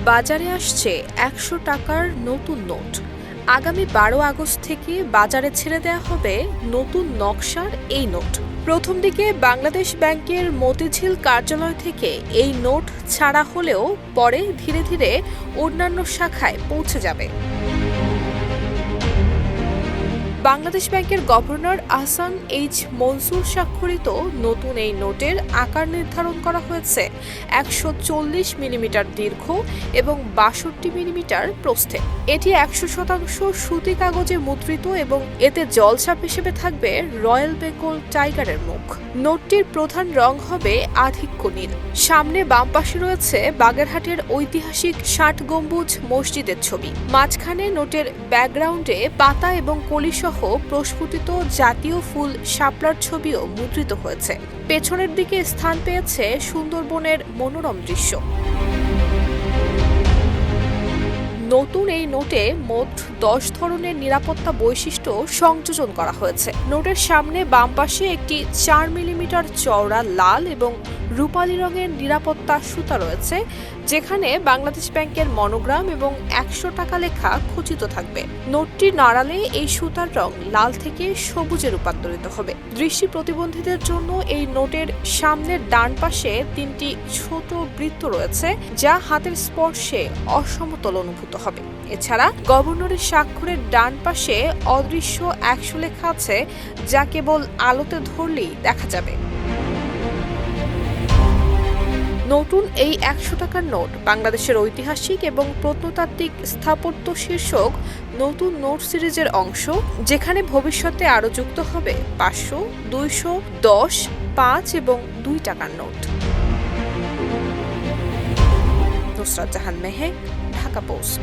বাজারে আসছে ১০০ টাকার নতুন নোট। আগামী ১২ আগস্ট থেকে বাজারে ছেড়ে দেওয়া হবে নতুন নকশার এই নোট। প্রথম দিকে বাংলাদেশ ব্যাংকের মতিঝিল কার্যালয় থেকে এই নোট ছাড়া হলেও পরে ধীরে ধীরে অন্যান্য শাখায় পৌঁছে যাবে। বাংলাদেশ ব্যাংকের গভর্নর আহসান এইচ মনসুর স্বাক্ষরিত নতুন এই নোটের আকার নির্ধারণ করা হয়েছে ১৪০ মিলিমিটার দীর্ঘ এবং ৬২ মিলিমিটার প্রস্থে। এটি ১০০% সুতি কাগজে মুদ্রিত এবং এতে জলছাপ হিসেবে থাকবে রয়্যাল বেঙ্গল টাইগারের মুখ। নোটটির প্রধান রং হবে আধিক্য নীল। সামনে বাম পাশে রয়েছে বাগেরহাটের ঐতিহাসিক ৬০ গম্বুজ মসজিদের ছবি। মাঝখানে নোটের ব্যাকগ্রাউন্ডে পাতা এবং কলিসহ প্রস্ফুটিত জাতীয় ফুল শাপলার ছবিও মুদ্রিত হয়েছে। পেছনের দিকে স্থান পেয়েছে সুন্দরবনের মনোরম দৃশ্য। নতুন এই নোটে মোট ১০ ধরনের নিরাপত্তা বৈশিষ্ট্য সংযোজন করা হয়েছে। নোটের সামনে বাম পাশে একটি ৪ মিলিমিটার চওড়া লাল এবং রূপালী রঙের নিরাপত্তা সুতা রয়েছে, যেখানে বাংলাদেশ ব্যাংকের মনোগ্রাম এবং ১০০ টাকা লেখা খচিত থাকবে। নোটটি নাড়ালে এই সুতার রং লাল থেকে সবুজে রূপান্তরিত হবে। দৃষ্টি প্রতিবন্ধীদের জন্য এই নোটের সামনের ডান পাশে ৩টি ছোট বৃত্ত রয়েছে, যা হাতের স্পর্শে অসমতল অনুভূত হবে। এছাড়া গভর্নরের স্বাক্ষরের ডান পাশে অদৃশ্য ১০০ লেখা আছে, যা কেবল আলোতে ধরলেই দেখা যাবে। নতুন এই ১০০ টাকার নোট বাংলাদেশের ঐতিহাসিক এবং প্রত্নতাত্ত্বিক স্থাপত্য শীর্ষক নতুন নোট সিরিজের অংশ, যেখানে ভবিষ্যতে আরও যুক্ত হবে ৫০০, ২০০, ১০, ৫ এবং ২ টাকার নোট। নুসরাত জাহান মেহেক, ঢাকা পোস্ট।